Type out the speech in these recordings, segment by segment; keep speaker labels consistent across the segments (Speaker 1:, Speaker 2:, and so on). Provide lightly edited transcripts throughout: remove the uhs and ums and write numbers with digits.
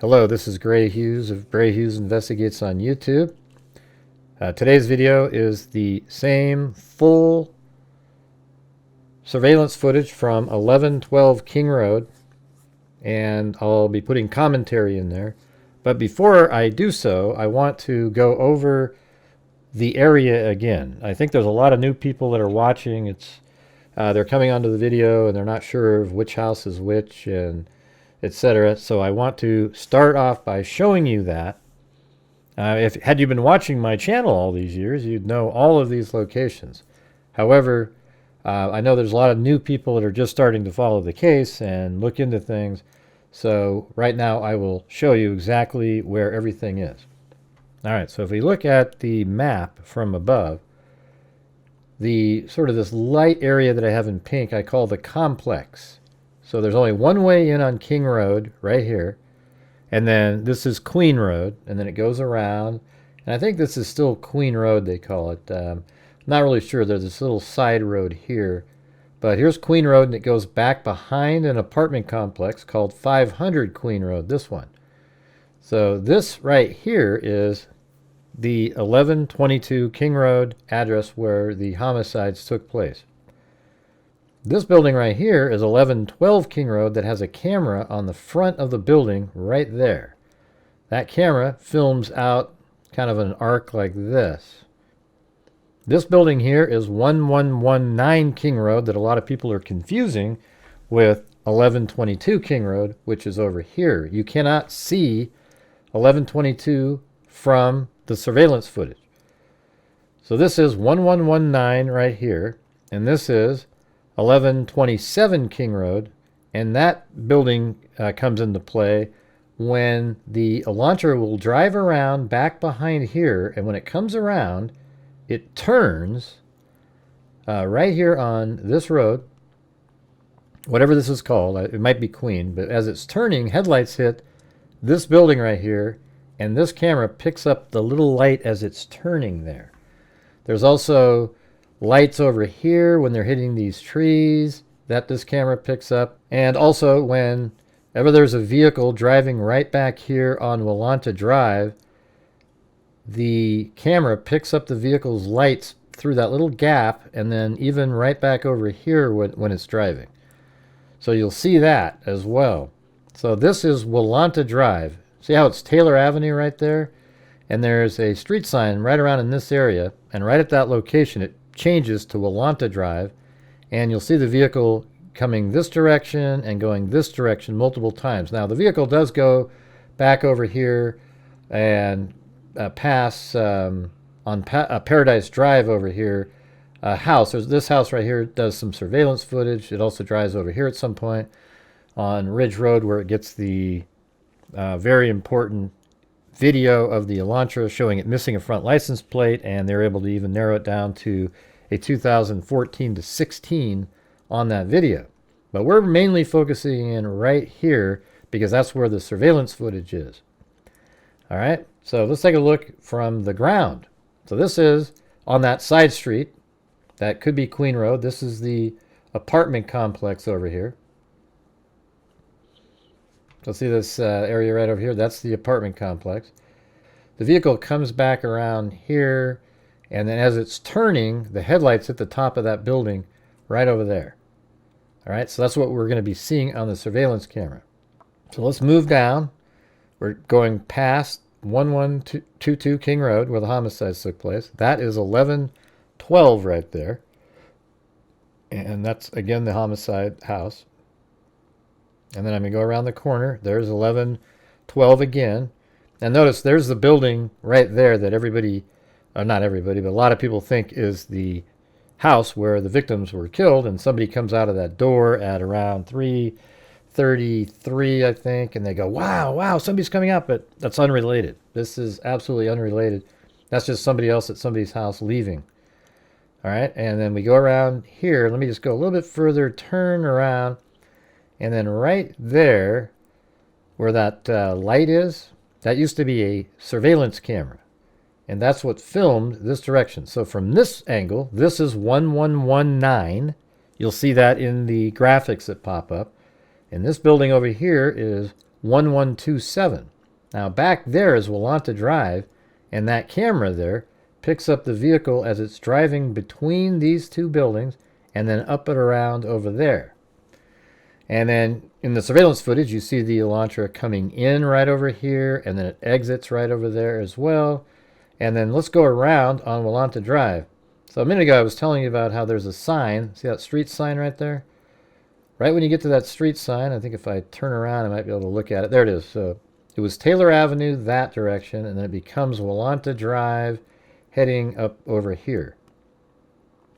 Speaker 1: Hello, this is Grant Hughes of Grant Hughes Investigates on YouTube. Today's video is the same full surveillance footage from 1112 King Road, and I'll be putting commentary in there. But before I do so, I want to go over the area again. I think there's a lot of new people that are watching. They're coming onto the video and they're not sure of which house is which and etc. So I want to start off by showing you that. Had you been watching my channel all these years, you'd know all of these locations. However, I know there's a lot of new people that are just starting to follow the case and look into things. So right now I will show you exactly where everything is. All right, so if we look at the map from above, the sort of this light area that I have in pink, I call the complex. So there's only one way in on King Road right here. And then this is Queen Road. And then it goes around. And I think this is still Queen Road, they call it. I'm not really sure. There's this little side road here. But here's Queen Road, and it goes back behind an apartment complex called 500 Queen Road, this one. So this right here is the 1122 King Road address where the homicides took place. This building right here is 1112 King Road that has a camera on the front of the building right there. That camera films out kind of an arc like this. This building here is 1119 King Road that a lot of people are confusing with 1122 King Road, which is over here. You cannot see 1122 from the surveillance footage. So this is 1119 right here, and this is 1127 King Road, and that building comes into play when the Elantra will drive around back behind here, and when it comes around, it turns right here on this road, whatever this is called. It might be Queen, but as it's turning, headlights hit this building right here, and this camera picks up the little light as it's turning there. There's also lights over here when they're hitting these trees that this camera picks up. And also whenever there's a vehicle driving right back here on Elantra Drive, the camera picks up the vehicle's lights through that little gap and then even right back over here when it's driving. So you'll see that as well. So this is Elantra Drive. See how it's Taylor Avenue right there? And there's a street sign right around in this area, and right at that location it changes to Elantra Drive, and you'll see the vehicle coming this direction and going this direction multiple times. Now the vehicle does go back over here and pass on Paradise Drive over here. House. There's this house right here does some surveillance footage. It also drives over here at some point on Ridge Road where it gets the very important video of the Elantra showing it missing a front license plate, and they're able to even narrow it down to a 2014 to 16 on that video. But we're mainly focusing in right here because that's where the surveillance footage is. All right, so let's take a look from the ground. So this is on that side street. That could be Queen Road. This is the apartment complex over here. You'll see this area right over here. That's the apartment complex. The vehicle comes back around here, and then as it's turning, the headlights hit the top of that building right over there. All right, so that's what we're going to be seeing on the surveillance camera. So let's move down. We're going past 1122 King Road where the homicides took place. That is 1112 right there. And that's, again, the homicide house. And then I'm going to go around the corner. There's 1112 again. And notice there's the building right there that everybody, not everybody, but a lot of people think is the house where the victims were killed. And somebody comes out of that door at around 3:33, I think, and they go, wow, somebody's coming out. But that's unrelated. This is absolutely unrelated. That's just somebody else at somebody's house leaving. All right, and then we go around here. Let me just go a little bit further, turn around. And then right there, where that light is, that used to be a surveillance camera. And that's what filmed this direction. So from this angle, this is 1119. You'll see that in the graphics that pop up. And this building over here is 1127. Now back there is Elantra Drive, and that camera there picks up the vehicle as it's driving between these two buildings and then up and around over there. And then in the surveillance footage, you see the Elantra coming in right over here, and then it exits right over there as well. And then let's go around on Elantra Drive. So a minute ago, I was telling you about how there's a sign. See that street sign right there? Right when you get to that street sign, I think if I turn around, I might be able to look at it. There it is. So it was Taylor Avenue that direction, and then it becomes Elantra Drive heading up over here.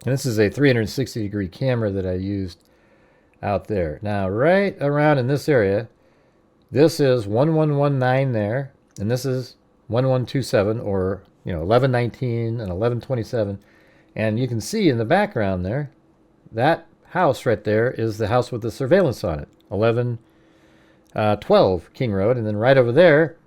Speaker 1: And this is a 360-degree camera that I used out there. Now, right around in this area, this is 1119 there, and this is 1127, or 1119 and 1127. And you can see in the background there, that house right there is the house with the surveillance on it, 1112 King Road. And then right over there,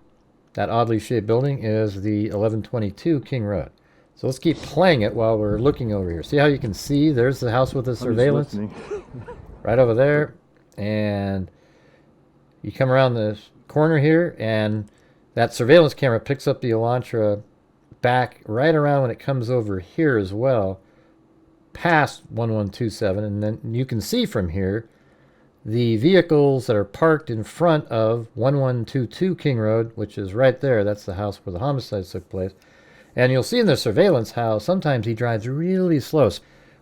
Speaker 1: that oddly shaped building is the 1122 King Road. So let's keep playing it while we're looking over here. See how you can see there's the house with the surveillance right over there. And you come around this corner here, and that surveillance camera picks up the Elantra back right around when it comes over here as well, past 1127. And then you can see from here the vehicles that are parked in front of 1122 King Road, which is right there. That's the house where the homicides took place. And you'll see in the surveillance how sometimes he drives really slow.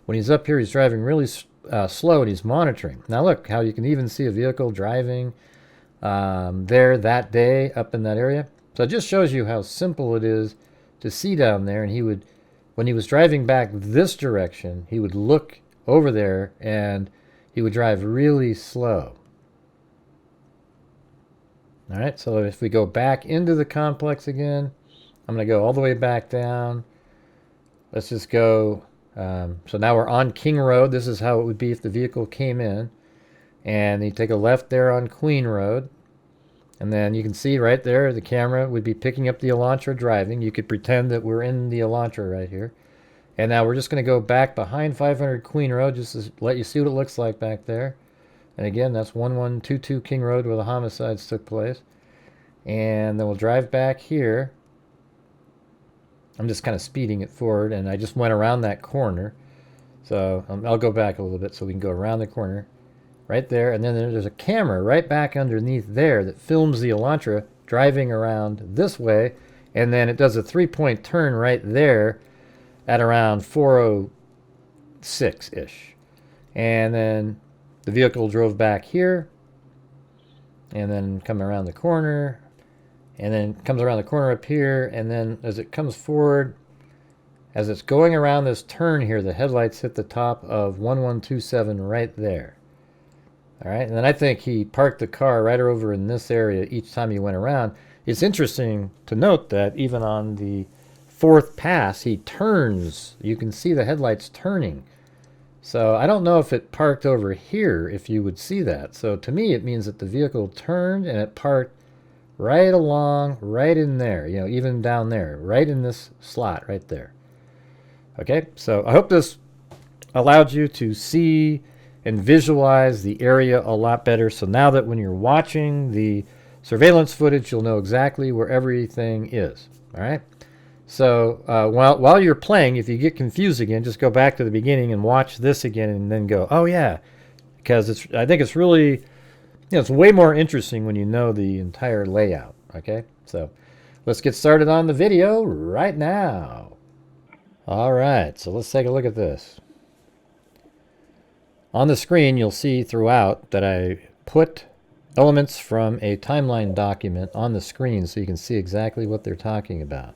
Speaker 1: When he's up here, he's driving really slow, and he's monitoring. Now look how you can even see a vehicle driving there that day up in that area. So it just shows you how simple it is to see down there. And he would, when he was driving back this direction, he would look over there and he would drive really slow. All right, so if we go back into the complex again, I'm going to go all the way back down. Let's just go. So now we're on King Road. This is how it would be if the vehicle came in. And you take a left there on Queen Road. And then you can see right there, the camera would be picking up the Elantra driving. You could pretend that we're in the Elantra right here. And now we're just going to go back behind 500 Queen Road just to let you see what it looks like back there. And again, that's 1122 King Road where the homicides took place. And then we'll drive back here. I'm just kind of speeding it forward, and I just went around that corner. So I'll go back a little bit so we can go around the corner right there. And then there's a camera right back underneath there that films the Elantra driving around this way. And then it does a 3-point turn right there at around 406-ish. And then the vehicle drove back here and then come around the corner. And then comes around the corner up here, and then as it comes forward, as it's going around this turn here, the headlights hit the top of 1127 right there. All right, and then I think he parked the car right over in this area each time he went around. It's interesting to note that even on the fourth pass, he turns. You can see the headlights turning. So I don't know if it parked over here, if you would see that. So to me, it means that the vehicle turned and it parked right along, right in there, even down there, right in this slot right there. Okay, so I hope this allowed you to see and visualize the area a lot better. So now that when you're watching the surveillance footage, you'll know exactly where everything is. All right. So while you're playing, if you get confused again, just go back to the beginning and watch this again, and then go, oh yeah, because I think it's really. It's way more interesting when you know the entire layout, okay? So let's get started on the video right now. All right, so let's take a look at this. On the screen, you'll see throughout that I put elements from a timeline document on the screen so you can see exactly what they're talking about.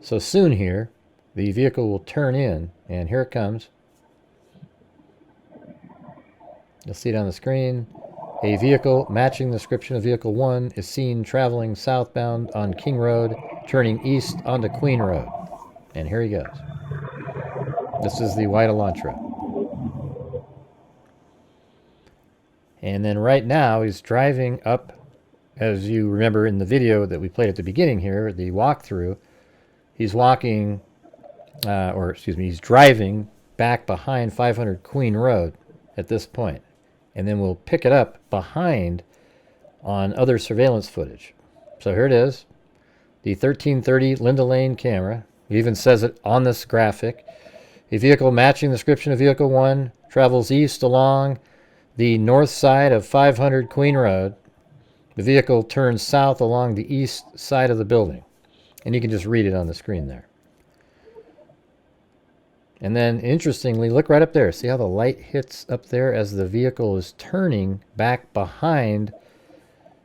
Speaker 1: So soon here, the vehicle will turn in, and here it comes. You'll see it on the screen. A vehicle matching the description of Vehicle 1 is seen traveling southbound on King Road, turning east onto Queen Road. And here he goes. This is the white Elantra. And then right now he's driving up, as you remember in the video that we played at the beginning here, the walkthrough, he's walking, he's driving back behind 500 Queen Road at this point. And then we'll pick it up behind on other surveillance footage. So here it is, the 1330 Linda Lane camera. It even says it on this graphic. A vehicle matching the description of Vehicle 1 travels east along the north side of 500 Queen Road. The vehicle turns south along the east side of the building. And you can just read it on the screen there. And then, interestingly, look right up there. See how the light hits up there as the vehicle is turning back behind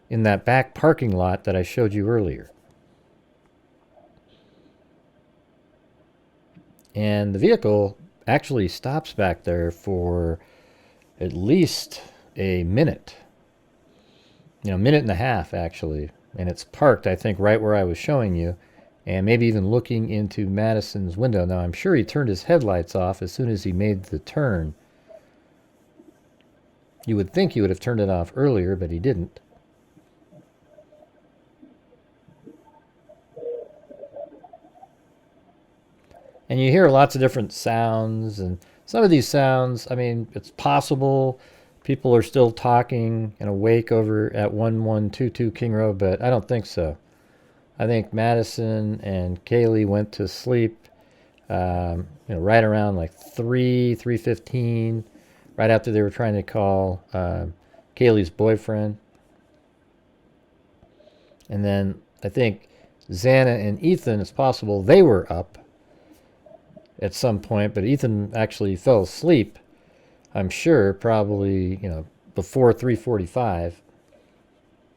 Speaker 1: in that back parking lot that I showed you earlier. And the vehicle actually stops back there for at least a minute. You know, a minute and a half, actually. And it's parked, I think, right where I was showing you. And maybe even looking into Madison's window. Now, I'm sure he turned his headlights off as soon as he made the turn. You would think he would have turned it off earlier, but he didn't. And you hear lots of different sounds, and some of these sounds, I mean, it's possible people are still talking and awake over at 1122 King Road, but I don't think so. I think Madison and Kaylee went to sleep, right around like 3:15, right after they were trying to call Kaylee's boyfriend. And then I think Xana and Ethan, it's possible they were up at some point, but Ethan actually fell asleep, I'm sure, probably, before 3:45.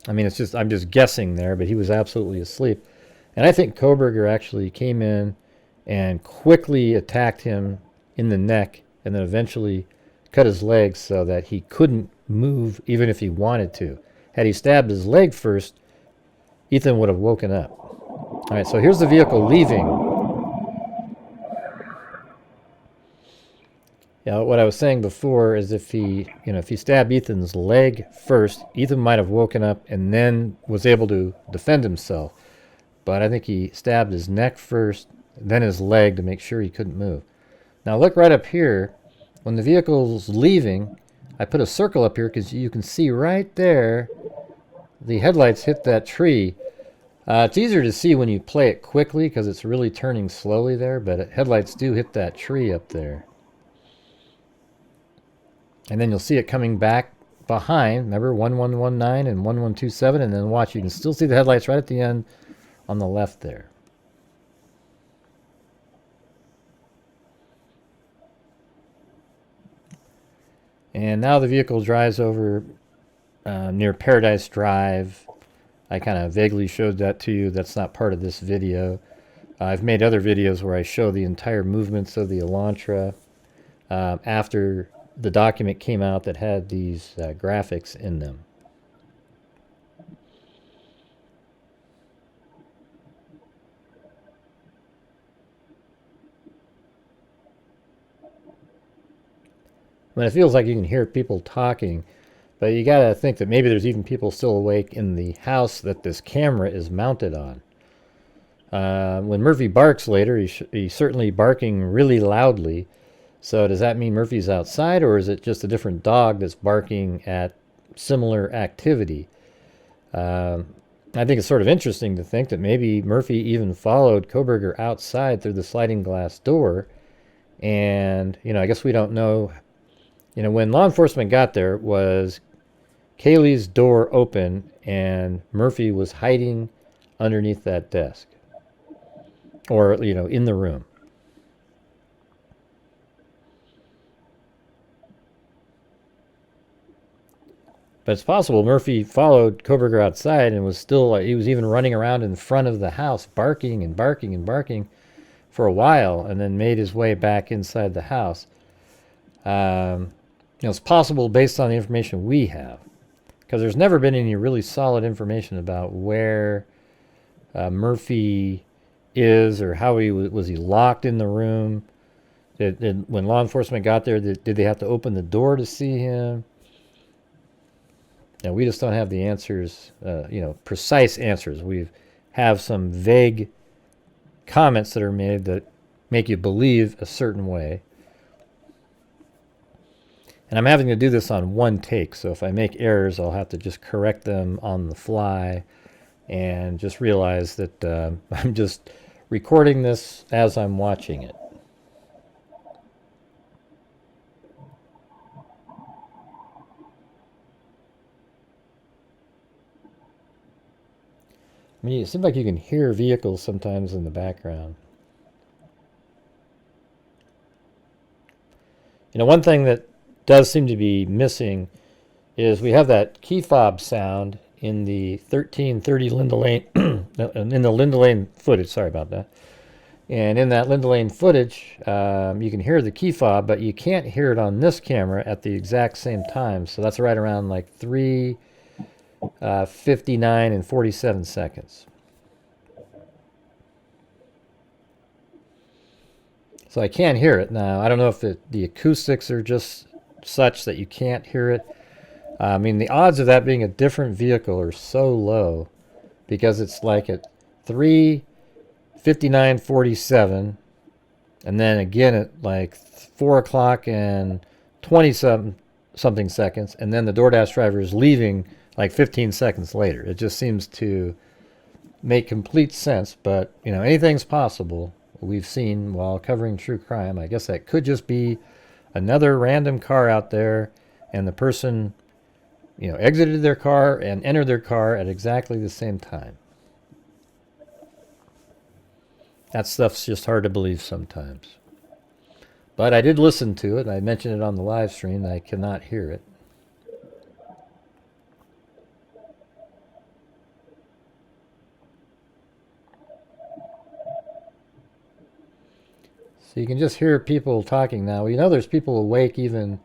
Speaker 1: I mean, I'm just guessing there, but he was absolutely asleep. And I think Kohberger actually came in and quickly attacked him in the neck and then eventually cut his legs so that he couldn't move even if he wanted to. Had he stabbed his leg first, Ethan would have woken up. All right, so here's the vehicle leaving. What I was saying before is if he stabbed Ethan's leg first, Ethan might have woken up and then was able to defend himself. But I think he stabbed his neck first, then his leg to make sure he couldn't move. Now look right up here. When the vehicle's leaving, I put a circle up here because you can see right there the headlights hit that tree. It's easier to see when you play it quickly because it's really turning slowly there, but headlights do hit that tree up there. And then you'll see it coming back behind. Remember, 1119 and 1127. And then watch, you can still see the headlights right at the end on the left there. And now the vehicle drives over near Paradise Drive. I kind of vaguely showed that to you. That's not part of this video. I've made other videos where I show the entire movements of the Elantra after the document came out that had these graphics in them. I mean, it feels like you can hear people talking, but you got to think that maybe there's even people still awake in the house that this camera is mounted on. When Murphy barks later, he's certainly barking really loudly. So does that mean Murphy's outside, or is it just a different dog that's barking at similar activity? I think it's sort of interesting to think that maybe Murphy even followed Kohberger outside through the sliding glass door. And, I guess we don't know. When law enforcement got there, was Kaylee's door open and Murphy was hiding underneath that desk? Or, in the room? But it's possible Murphy followed Kohberger outside and was still, he was even running around in front of the house, barking and barking and barking for a while, and then made his way back inside the house. It's possible based on the information we have, because there's never been any really solid information about where Murphy is or how was he locked in the room. When law enforcement got there, did they have to open the door to see him? We just don't have the answers, precise answers. We have some vague comments that are made that make you believe a certain way. And I'm having to do this on one take, so if I make errors, I'll have to just correct them on the fly and just realize that I'm just recording this as I'm watching it. I mean, it seems like you can hear vehicles sometimes in the background. You know, one thing that does seem to be missing is we have that key fob sound in the 1330 Linda Lane, in the Linda Lane footage, sorry about that. And in that Linda Lane footage, you can hear the key fob, but you can't hear it on this camera at the exact same time. So that's right around like 3:59 and 47 seconds. So I can't hear it now. I don't know if the acoustics are just such that you can't hear it. I mean, the odds of that being a different vehicle are so low because it's like at 3:59:47, and then again at like 4 o'clock and 20 something seconds, and then the DoorDash driver is leaving like 15 seconds later. It just seems to make complete sense, but you know, anything's possible. We've seen while covering true crime. I guess that could just be another random car out there, and the person, you know, exited their car and entered their car at exactly the same time. That stuff's just hard to believe sometimes. But I did listen to it. I mentioned it on the live stream. I cannot hear it. So you can just hear people talking now. You know, there's people awake even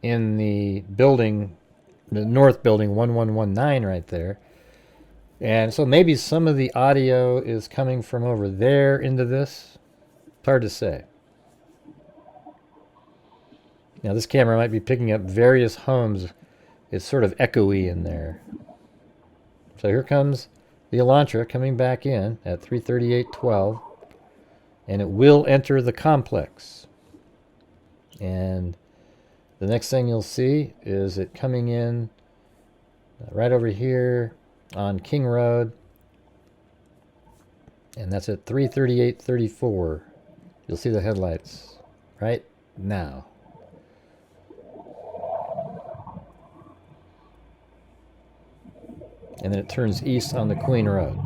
Speaker 1: in the building, the north building 1119 right there. And so maybe some of the audio is coming from over there into this. It's hard to say. Now this camera might be picking up various homes. It's sort of echoey in there. So here comes the Elantra coming back in at 3:38:12. And it will enter the complex. And the next thing you'll see is it coming in right over here on King Road. And that's at 3:38:34. You'll see the headlights right now. And then it turns east on the Queen Road.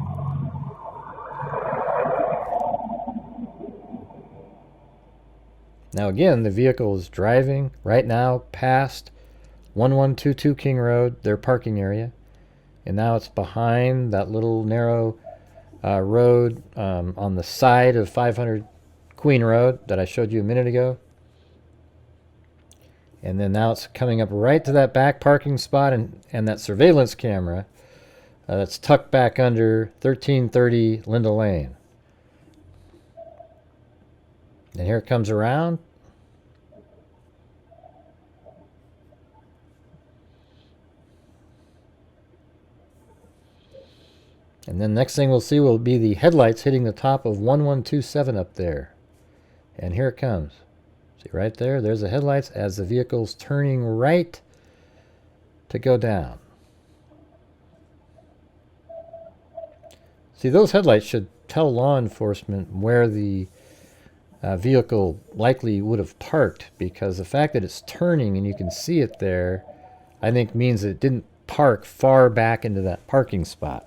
Speaker 1: Now again, the vehicle is driving right now past 1122 King Road, their parking area. And now it's behind that little narrow road on the side of 500 Queen Road that I showed you a minute ago. And then now it's coming up right to that back parking spot and that surveillance camera that's tucked back under 1330 Linda Lane. And here it comes around. And then next thing we'll see will be the headlights hitting the top of 1127 up there. And here it comes. See right there? There's the headlights as the vehicle's turning right to go down. See, those headlights should tell law enforcement where the vehicle likely would have parked, because the fact that it's turning and you can see it there, I think means it didn't park far back into that parking spot.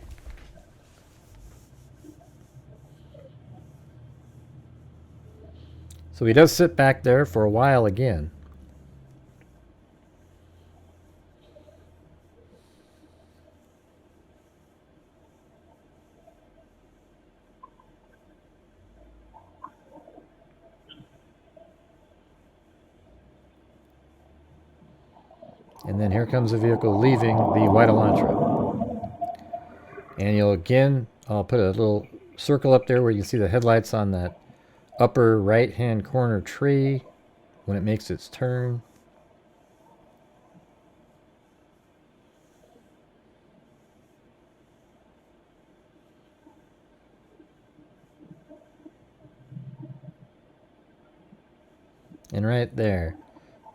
Speaker 1: So he does sit back there for a while again. And then here comes the vehicle leaving the white Elantra. And you'll again, I'll put a little circle up there where you can see the headlights on that upper right-hand corner tree when it makes its turn. And right there,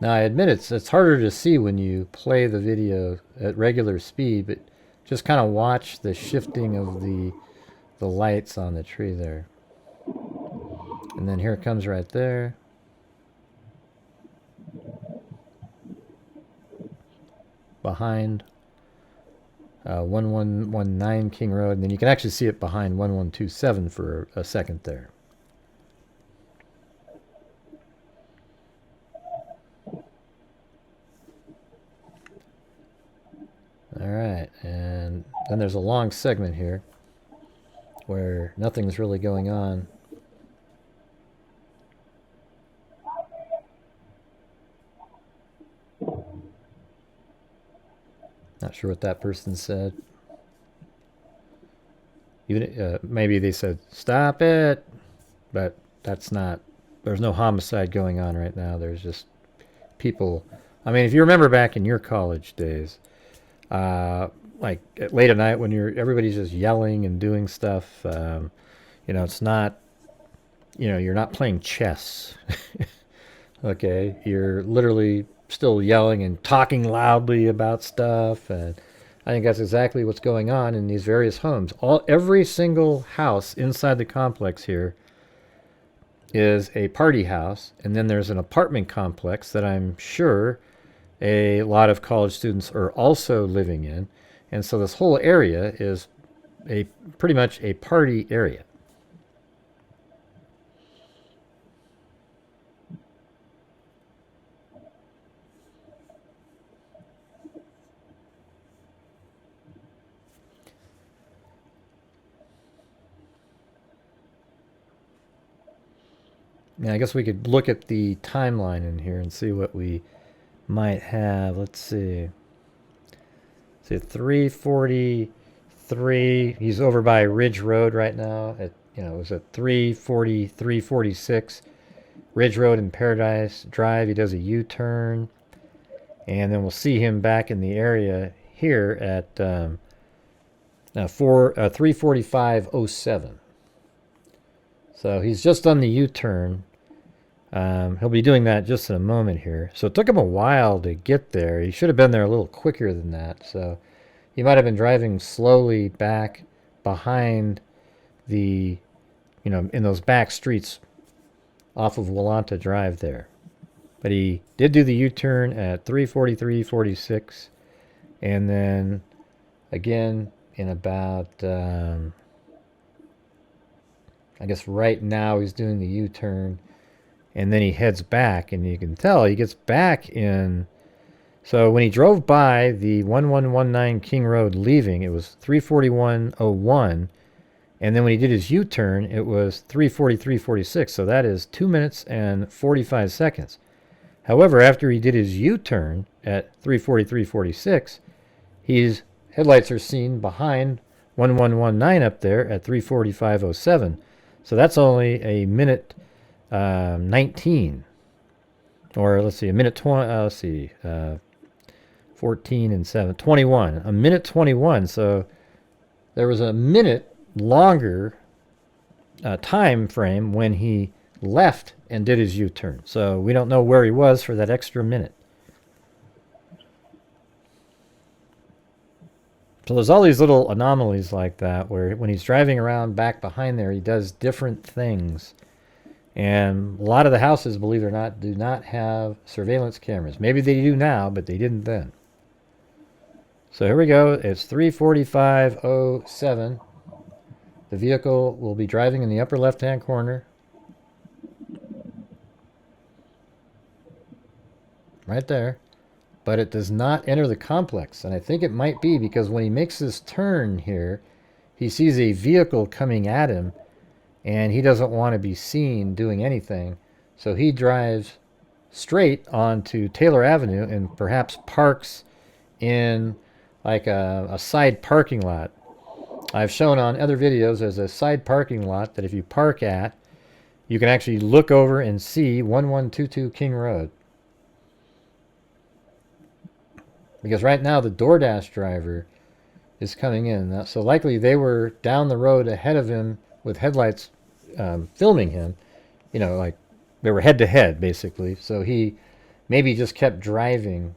Speaker 1: Now I admit it's harder to see when you play the video at regular speed, but just kind of watch the shifting of the lights on the tree there. And then here it comes right there. Behind 1119 King Road, and then you can actually see it behind 1127 for a second there. Alright, and then there's a long segment here where nothing's really going on. Not sure what that person said. Even maybe they said, "Stop it," but that's not. There's no homicide going on right now. There's just people. I mean, if you remember back in your college days, like late at night when everybody's just yelling and doing stuff. You know, it's not. You know, you're not playing chess. Okay, you're literally still yelling and talking loudly about stuff, and I think that's exactly what's going on in these various homes. Every single house inside the complex here is a party house, and then there's an apartment complex that I'm sure a lot of college students are also living in, and so this whole area is pretty much a party area. Now, I guess we could look at the timeline in here and see what we might have. Let's see. See, 343. He's over by Ridge Road right now. It was at 340, 346. Ridge Road and Paradise Drive. He does a U-turn. And then we'll see him back in the area here at 345.07. So he's just on the U-turn. He'll be doing that just in a moment here. So it took him a while to get there. He should have been there a little quicker than that. So he might have been driving slowly back behind the, in those back streets off of Elantra Drive there. But he did do the U-turn at 343.46. And then again in about, I guess right now he's doing the U-turn. And then he heads back, and you can tell he gets back in. So when he drove by the 1119 King Road leaving, it was 341.01. And then when he did his U-turn, it was 343.46. So that is 2 minutes and 45 seconds. However, after he did his U-turn at 343.46, his headlights are seen behind 1119 up there at 345.07. So that's only a minute 19, or let's see, a minute 20, let's see, 14 and 7, 21, a minute 21. So there was a minute longer time frame when he left and did his U-turn. So we don't know where he was for that extra minute. So there's all these little anomalies like that where when he's driving around back behind there, he does different things. And a lot of the houses, believe it or not, do not have surveillance cameras. Maybe they do now, but they didn't then. So here we go. It's 345.07. The vehicle will be driving in the upper left-hand corner. Right there. But it does not enter the complex. And I think it might be because when he makes this turn here, he sees a vehicle coming at him. And he doesn't want to be seen doing anything. So he drives straight onto Taylor Avenue and perhaps parks in like a side parking lot. I've shown on other videos there's a side parking lot that if you park at, you can actually look over and see 1122 King Road. Because right now the DoorDash driver is coming in. So likely they were down the road ahead of him with headlights filming him, like they were head to head basically. So he maybe just kept driving.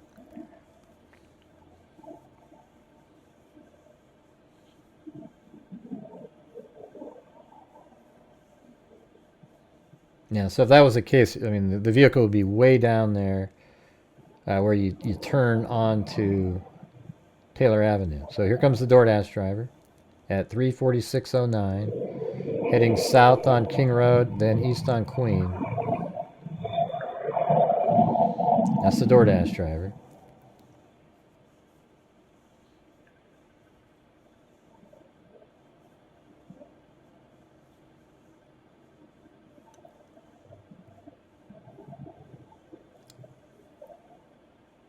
Speaker 1: Yeah, so if that was the case, I mean, the vehicle would be way down there where you turn onto Taylor Avenue. So here comes the DoorDash driver at 3:46:09, heading south on King Road, then east on Queen. That's the DoorDash driver.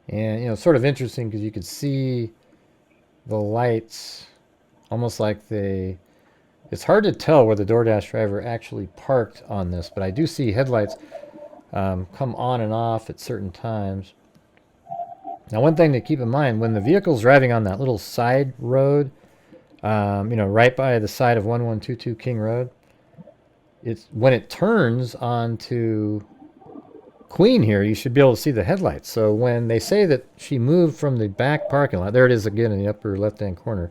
Speaker 1: And, you know, sort of interesting because you could see the lights almost like they... It's hard to tell where the DoorDash driver actually parked on this, but I do see headlights come on and off at certain times. Now, one thing to keep in mind, when the vehicle's driving on that little side road, you know, right by the side of 1122 King Road, it's when it turns onto Queen here, you should be able to see the headlights. So when they say that she moved from the back parking lot, there it is again in the upper left-hand corner.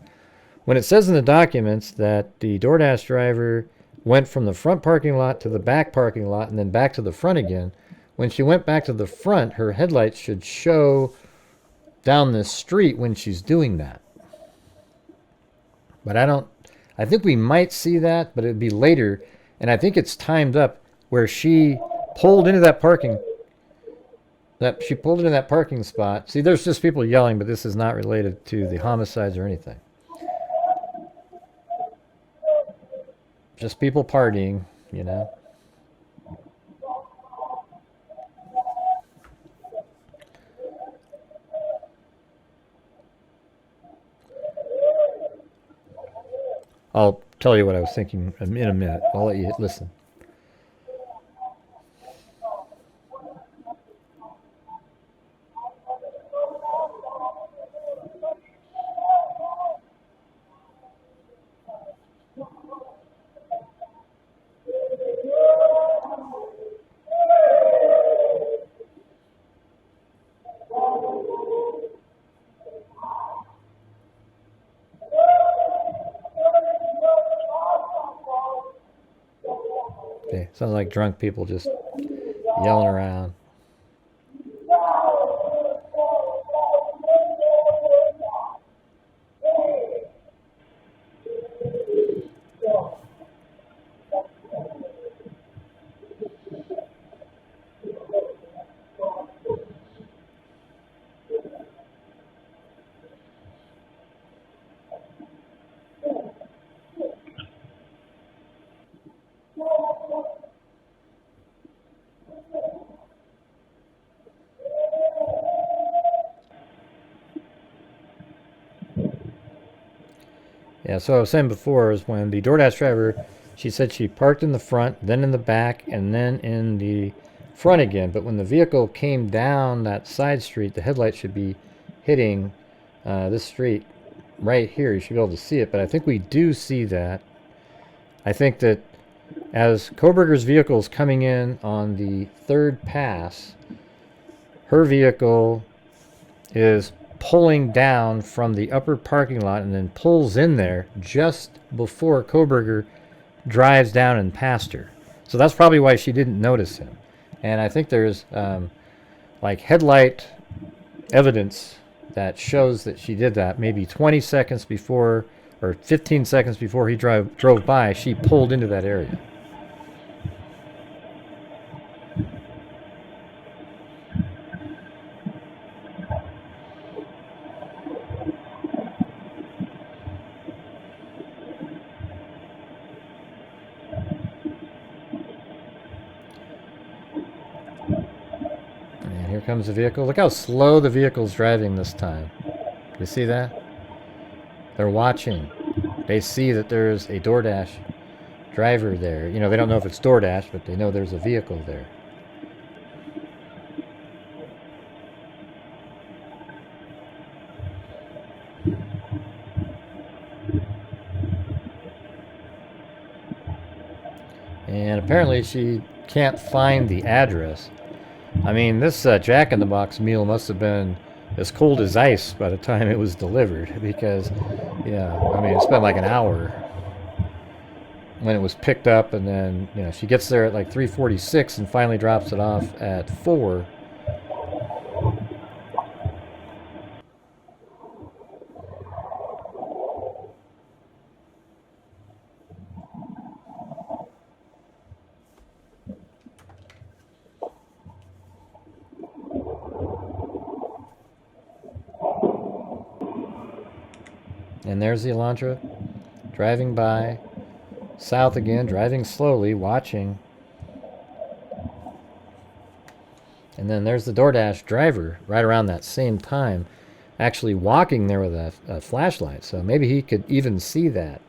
Speaker 1: When it says in the documents that the DoorDash driver went from the front parking lot to the back parking lot and then back to the front again, when she went back to the front, her headlights should show down this street when she's doing that. But I think we might see that, but it'd be later. And I think it's timed up where she pulled into that parking spot. See, there's just people yelling, but this is not related to the homicides or anything. Just people partying, you know. I'll tell you what I was thinking in a minute. I'll let you listen. Okay, sounds like drunk people just yelling around. Yeah, so I was saying before is when the DoorDash driver, she said she parked in the front, then in the back, and then in the front again. But when the vehicle came down that side street, the headlight should be hitting this street right here. You should be able to see it, but I think we do see that. I think that as Kohberger's vehicle is coming in on the third pass, her vehicle is pulling down from the upper parking lot and then pulls in there just before Kohberger drives down and past her. So that's probably why she didn't notice him. And I think there's like headlight evidence that shows that she did that. Maybe 20 seconds before or 15 seconds before he drove by, she pulled into that area. And here comes the vehicle. Look how slow the vehicle's driving this time. You see that? They're watching. They see that there's a DoorDash driver there. You know, they don't know if it's DoorDash, but they know there's a vehicle there. And apparently she can't find the address. I mean, this Jack-in-the-Box meal must have been as cold as ice by the time it was delivered, because, yeah, I mean, it's been like an hour when it was picked up, and then, you know, she gets there at like 3:46 and finally drops it off at 4. And there's the Elantra driving by, south again, driving slowly, watching. And then there's the DoorDash driver right around that same time, actually walking there with a flashlight. So maybe he could even see that.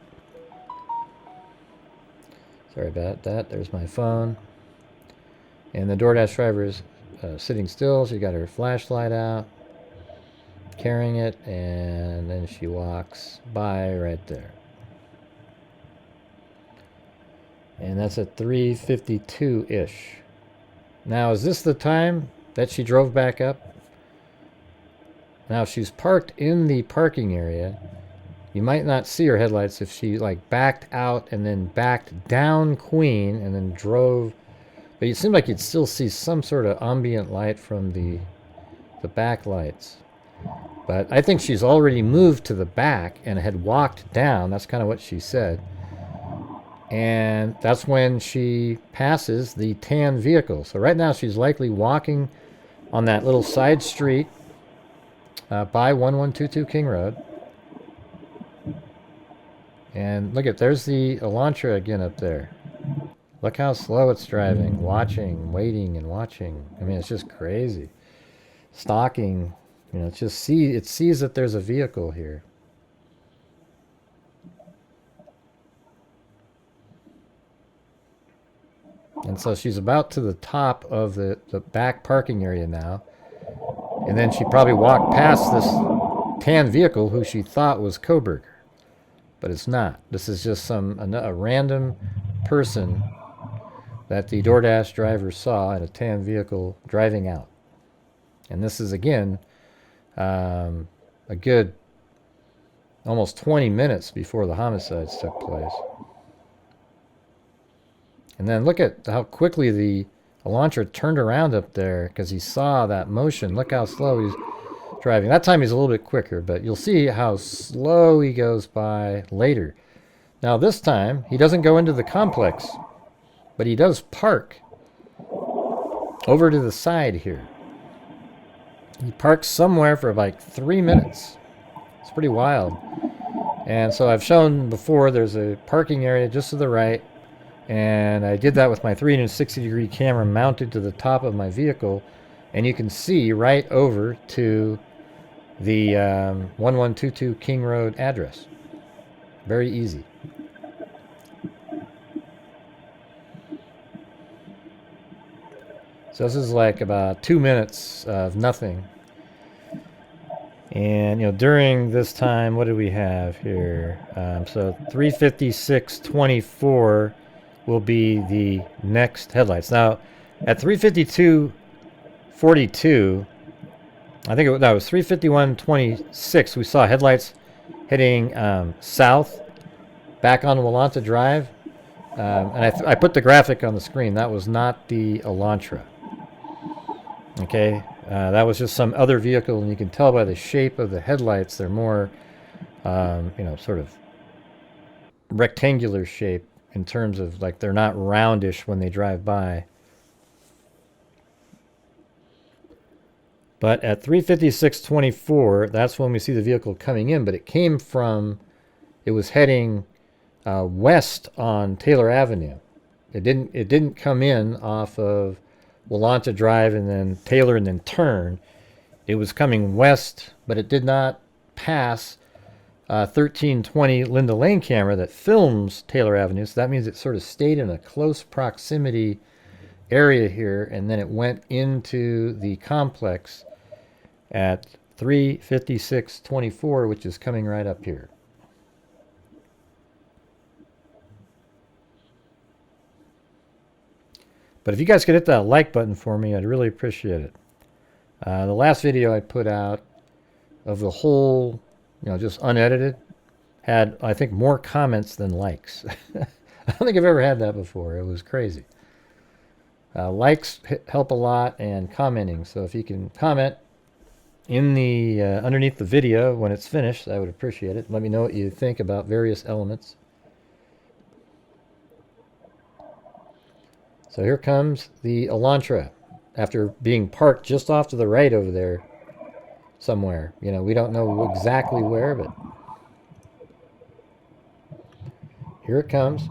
Speaker 1: Sorry about that. There's my phone. And the DoorDash driver is sitting still. She got her flashlight out, carrying it, and then she walks by right there. And that's at 3:52-ish. Now, is this the time that she drove back up? Now, if she's parked in the parking area, you might not see her headlights if she like backed out and then backed down Queen and then drove. But it seemed like you'd still see some sort of ambient light from the back lights. But I think she's already moved to the back and had walked down. That's kind of what she said. And that's when she passes the tan vehicle. So right now she's likely walking on that little side street by 1122 King Road. And look at, there's the Elantra again up there. Look how slow it's driving, watching, waiting, and watching. I mean, it's just crazy. Stalking, you know, it sees that there's a vehicle here. And so she's about to the top of the back parking area now. And then she probably walked past this tan vehicle who she thought was Coburger. But it's not. This is just a random person that the DoorDash driver saw in a tan vehicle driving out. And this is, again, a good almost 20 minutes before the homicides took place. And then look at how quickly the Elantra turned around up there because he saw that motion. Look how slow he's driving. That time he's a little bit quicker, but you'll see how slow he goes by later. Now this time, he doesn't go into the complex, but he does park over to the side here. He parks somewhere for like 3 minutes. It's pretty wild. And so I've shown before there's a parking area just to the right. And I did that with my 360-degree camera mounted to the top of my vehicle. And you can see right over to the 1122 King Road address. Very easy. So this is like about 2 minutes of nothing. And, you know, during this time, what do we have here? So 3:56:24 will be the next headlights. Now, at 3:52:42, I think it was 3:51:26, we saw headlights heading south, back on Elantra Drive. And I put the graphic on the screen. That was not the Elantra. Okay, that was just some other vehicle, and you can tell by the shape of the headlights, they're more, you know, sort of rectangular shape in terms of, like, they're not roundish when they drive by. But at 3:56:24, that's when we see the vehicle coming in, but it was heading west on Taylor Avenue. It didn't come in off of Elantra Drive and then Taylor and then turn. It was coming west, but it did not pass 1320 Linda Lane camera that films Taylor Avenue. So that means it sort of stayed in a close proximity area here, and then it went into the complex at 3:56:24, which is coming right up here. But if you guys could hit that like button for me, I'd really appreciate it. The last video I put out of the whole, just unedited, had, I think, more comments than likes. I don't think I've ever had that before. It was crazy. Likes help a lot, and commenting. So if you can comment in the underneath the video when it's finished, I would appreciate it. Let me know what you think about various elements. So here comes the Elantra, after being parked just off to the right over there somewhere. We don't know exactly where, but here it comes.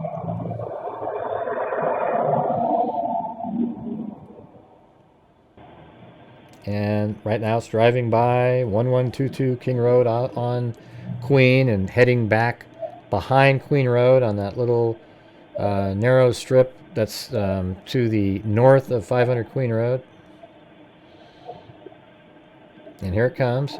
Speaker 1: And right now it's driving by 1122 King Road out on Queen and heading back behind Queen Road on that little narrow strip that's to the north of 500 Queen Road. And here it comes.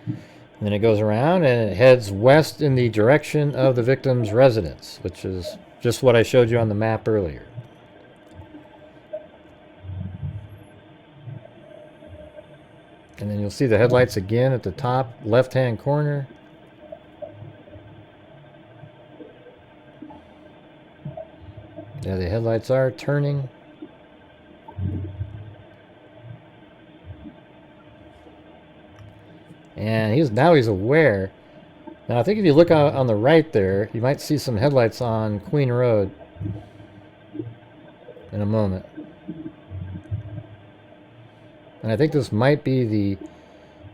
Speaker 1: And then it goes around and it heads west in the direction of the victim's residence, which is just what I showed you on the map earlier. And then you'll see the headlights again at the top left-hand corner. Yeah, the headlights are turning. And now he's aware. Now I think if you look out on the right there, you might see some headlights on Queen Road in a moment. And I think this might be the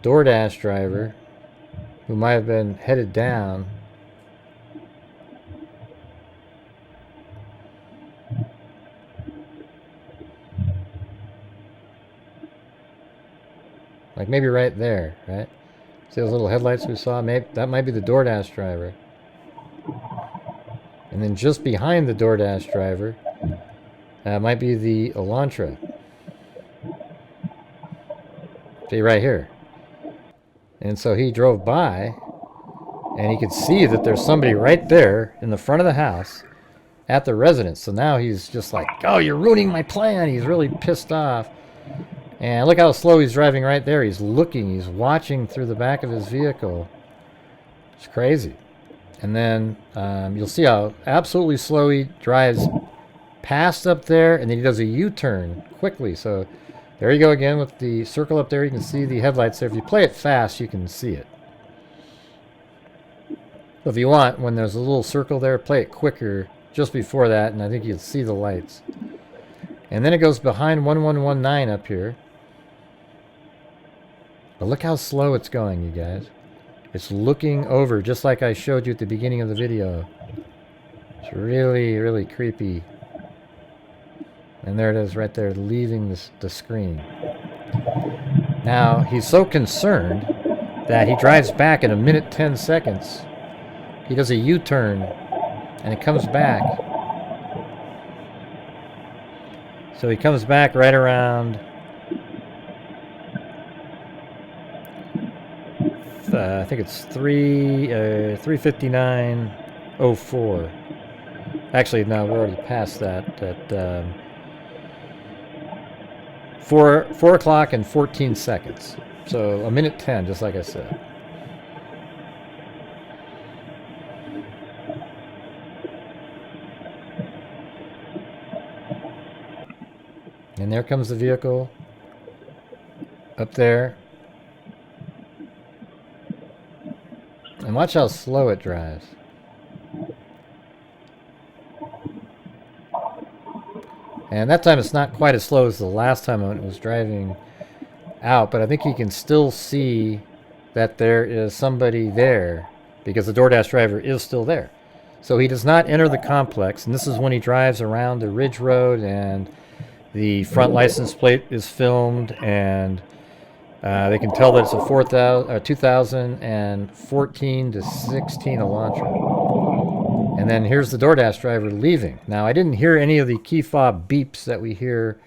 Speaker 1: DoorDash driver who might have been headed down. Like maybe right there, right? See those little headlights we saw? Maybe that might be the DoorDash driver. And then just behind the DoorDash driver might be the Elantra. See right here. And so he drove by and he could see that there's somebody right there in the front of the house at the residence. So now he's just like, oh, you're ruining my plan. He's really pissed off. And look how slow he's driving right there. He's looking, he's watching through the back of his vehicle. It's crazy. And then you'll see how absolutely slow he drives past up there, and then he does a U-turn quickly. So there you go again with the circle up there. You can see the headlights there. If you play it fast, you can see it. So if you want, when there's a little circle there, play it quicker just before that, and I think you'll see the lights. And then it goes behind 1119 up here. But look how slow it's going, you guys. It's looking over, just like I showed you at the beginning of the video. It's really, really creepy. And there it is right there, leaving the screen. Now, he's so concerned that he drives back in 1:10. He does a U-turn, and it comes back. So he comes back right around... I think it's 3:59:04. Actually, no, we're already past that. At 4 o'clock and 14 seconds. So 1:10, just like I said. And there comes the vehicle up there. And watch how slow it drives. And that time it's not quite as slow as the last time when it was driving out, but I think you can still see that there is somebody there because the DoorDash driver is still there. So he does not enter the complex, and this is when he drives around the Ridge Road and the front license plate is filmed, and they can tell that it's a 2014 to 16 Elantra. And then here's the DoorDash driver leaving. Now, I didn't hear any of the key fob beeps that we hear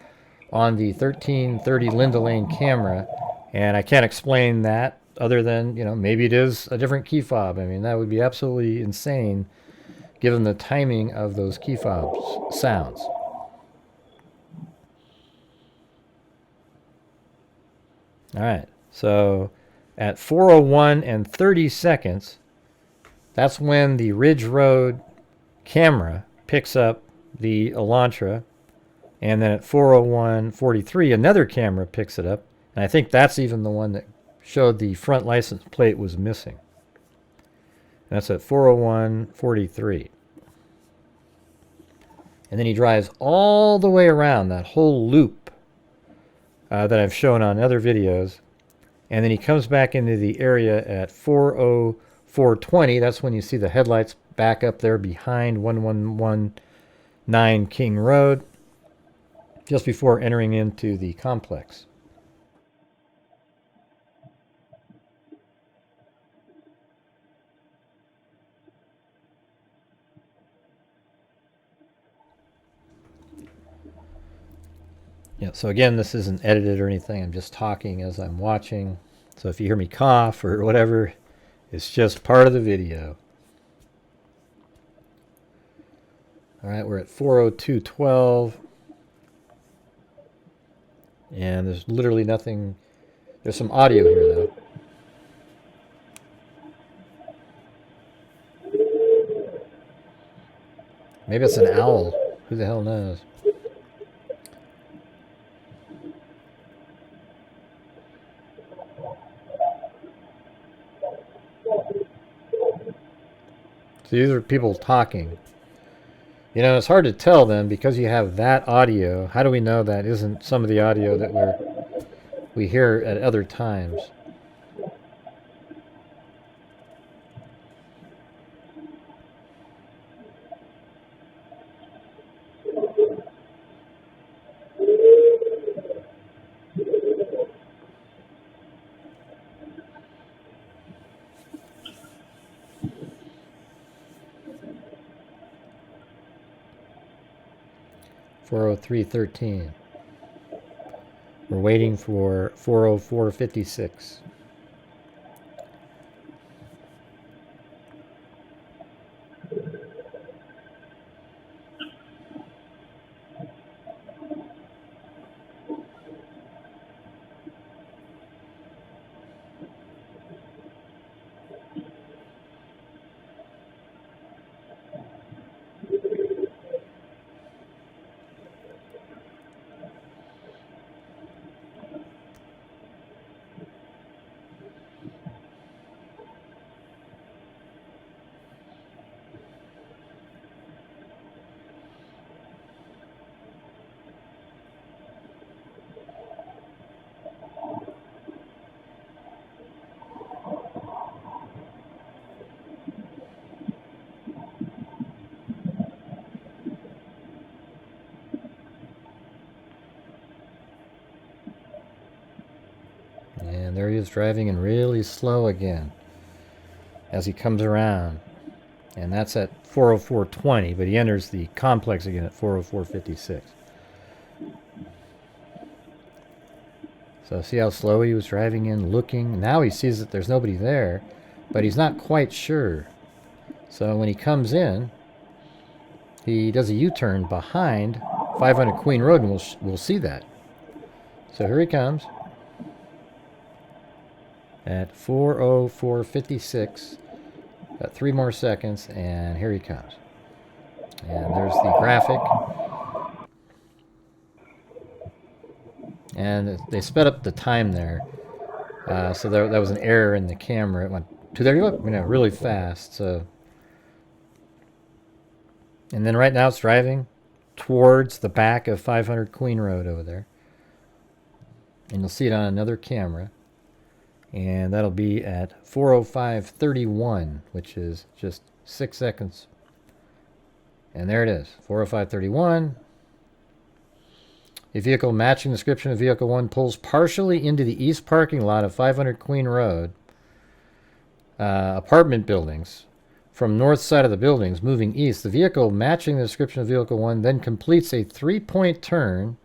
Speaker 1: on the 1330 Linda Lane camera, And I can't explain that other than, you know, maybe it is a different key fob. I mean, that would be absolutely insane given the timing of those key fobs sounds. All right, so at 4:01 and 30 seconds, that's when the Ridge Road camera picks up the Elantra, and then at 4:01:43, another camera picks it up, and I think that's even the one that showed the front license plate was missing. And that's at 4:01:43. And then he drives all the way around that whole loop that I've shown on other videos. And then he comes back into the area at 4:04:20. That's when you see the headlights back up there behind 1119 King Road, just before entering into the complex. Yeah, so again, this isn't edited or anything. I'm just talking as I'm watching. So if you hear me cough or whatever, it's just part of the video. All right, we're at 4:02:12. And there's literally nothing. There's some audio here, though. Maybe it's an owl. Who the hell knows? So these are people talking. You know, it's hard to tell then because you have that audio. How do we know that isn't some of the audio that we hear at other times? .403:13. We're waiting for 4:04:56. And there he is driving in really slow again as he comes around. And that's at 4:04:20, but he enters the complex again at 4:04:56. So see how slow he was driving in, looking. Now he sees that there's nobody there, but he's not quite sure. So when he comes in, he does a U-turn behind 500 Queen Road, and we'll see that. So here he comes at 4:04:56. Got 3 more seconds, and here he comes. And there's the graphic. And they sped up the time there. So that was an error in the camera. It went to there, you know, really fast. So, and then right now it's driving towards the back of 500 Queen Road over there. And you'll see it on another camera. And that'll be at 4:05:31, which is just 6 seconds. And there it is, 4:05:31. A vehicle matching the description of Vehicle 1 pulls partially into the east parking lot of 500 Queen Road. Apartment buildings. From north side of the buildings, moving east. The vehicle matching the description of Vehicle 1 then completes a 3-point turn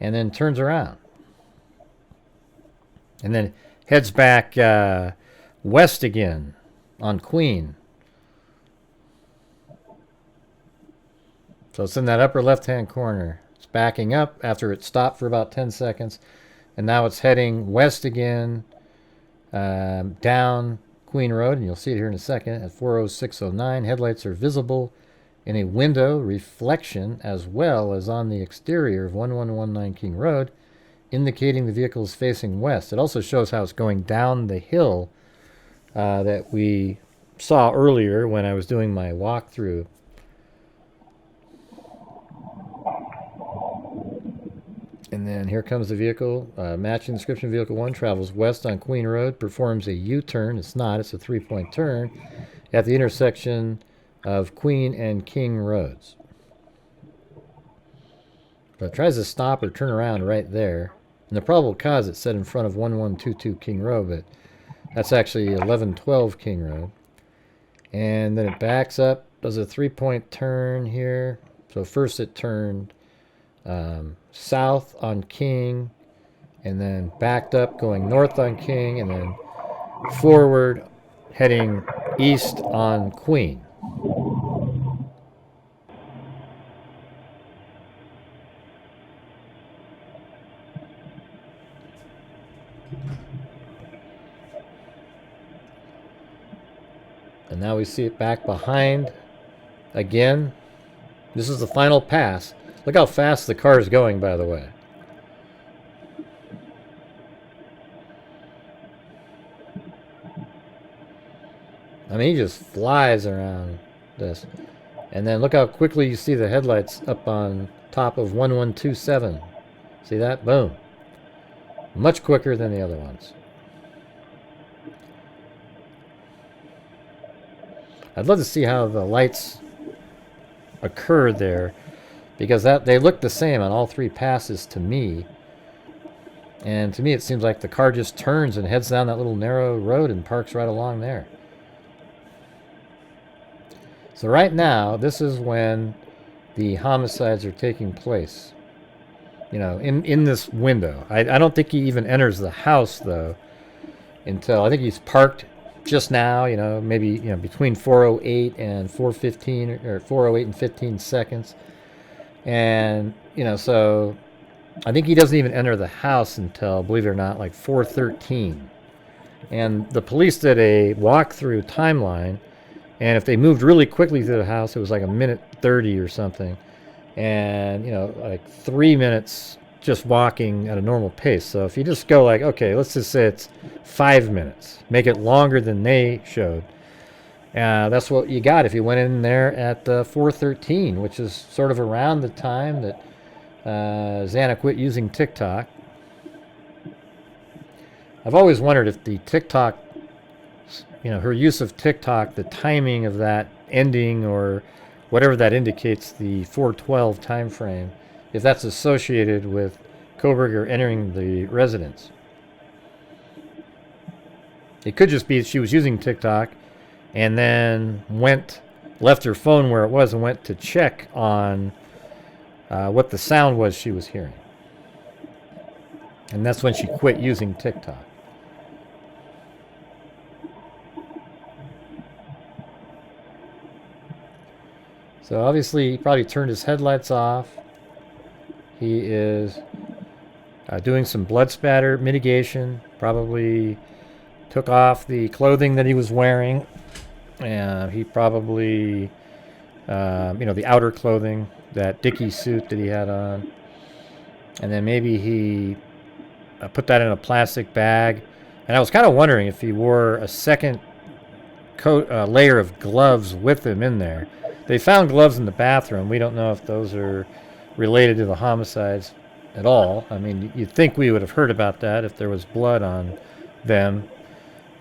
Speaker 1: and then turns around. and then heads back west again on Queen. So it's in that upper left-hand corner. It's backing up after it stopped for about 10 seconds. And now it's heading west again, down Queen Road. And you'll see it here in a second at 40609. Headlights are visible in a window reflection as well as on the exterior of 1119 King Road, indicating the vehicle is facing west. It also shows how it's going down the hill that we saw earlier when I was doing my walkthrough. And then here comes the vehicle, matching description. Vehicle 1 travels west on Queen Road, performs a U-turn. It's not, it's a 3-point turn at the intersection of Queen and King Roads. But it tries to stop or turn around right there. And the probable cause it said in front of 1122 King Road, but that's actually 1112 King Road. And then it backs up, does a 3-point turn here. So first it turned south on King, and then backed up going north on King, and then forward heading east on Queen. And now we see it back behind again. This is the final pass. Look how fast the car is going, by the way. I mean, he just flies around this. And then look how quickly you see the headlights up on top of 1127. See that? Boom. Much quicker than the other ones. I'd love to see how the lights occurred there, because they look the same on all three passes to me. And to me it seems like the car just turns and heads down that little narrow road and parks right along there. So right now, this is when the homicides are taking place. You know, in this window. I don't think he even enters the house, though, until I think he's parked just now, you know, maybe, you know, between 4:08 and 4:15, or 4:08 and 15 seconds. And, you know, so I think he doesn't even enter the house until, believe it or not, like 4:13. And the police did a walkthrough timeline, and if they moved really quickly through the house, it was like 1:30 or something. And, you know, like 3 minutes just walking at a normal pace. So if you just go like, okay, let's just say it's 5 minutes, make it longer than they showed. That's what you got if you went in there at 4:13, which is sort of around the time that Xana quit using TikTok. I've always wondered if the TikTok, you know, her use of TikTok, the timing of that ending or whatever that indicates, the 4:12 time frame, if that's associated with Kohberger entering the residence. It could just be that she was using TikTok and then left her phone where it was and went to check on what the sound was she was hearing. And that's when she quit using TikTok. So obviously he probably turned his headlights off. He is doing some blood spatter mitigation. Probably took off the clothing that he was wearing. He probably, you know, the outer clothing, that Dickie suit that he had on. And then maybe he put that in a plastic bag. And I was kind of wondering if he wore a second coat, layer of gloves with him in there. They found gloves in the bathroom. We don't know if those are related to the homicides at all. I mean, you'd think we would have heard about that if there was blood on them.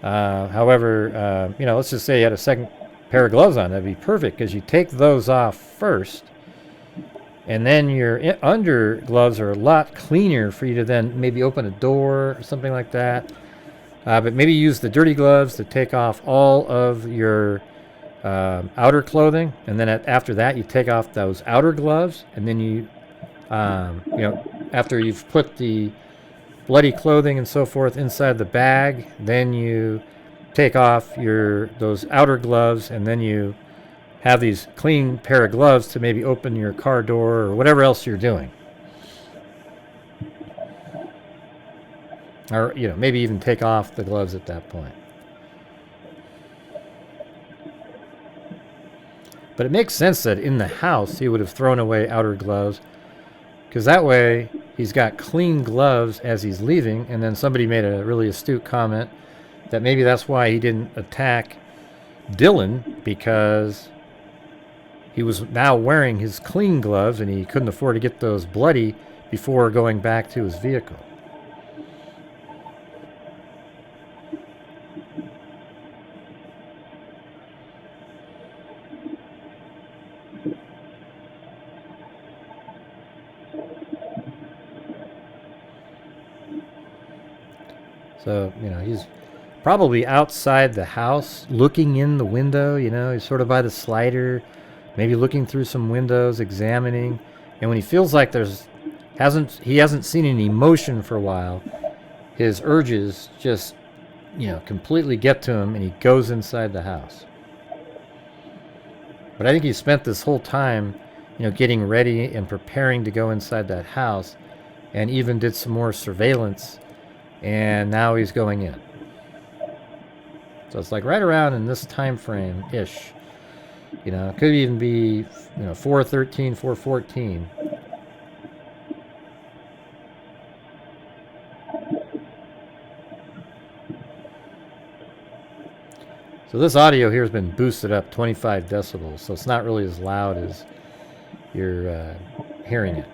Speaker 1: However, you know, let's just say you had a second pair of gloves on. That'd be perfect, because you take those off first, and then your under gloves are a lot cleaner for you to then maybe open a door or something like that. But maybe use the dirty gloves to take off all of your outer clothing, and then after that you take off those outer gloves, and then you, you know, after you've put the bloody clothing and so forth inside the bag. Then you take off those outer gloves, and then you have these clean pair of gloves to maybe open your car door or whatever else you're doing. Or, maybe even take off the gloves at that point. But it makes sense that in the house he would have thrown away outer gloves, because that way he's got clean gloves as he's leaving. And then somebody made a really astute comment that maybe that's why he didn't attack Dylan, because he was now wearing his clean gloves and he couldn't afford to get those bloody before going back to his vehicle. So, he's probably outside the house looking in the window. He's sort of by the slider, maybe looking through some windows, examining. And when he feels like he hasn't seen any motion for a while, his urges just, completely get to him, and he goes inside the house. But I think he spent this whole time, getting ready and preparing to go inside that house, and even did some more surveillance. And now he's going in. So it's like right around in this time frame ish. It could even be 4:13, 4:14. So this audio here has been boosted up 25 decibels, so it's not really as loud as you're hearing it.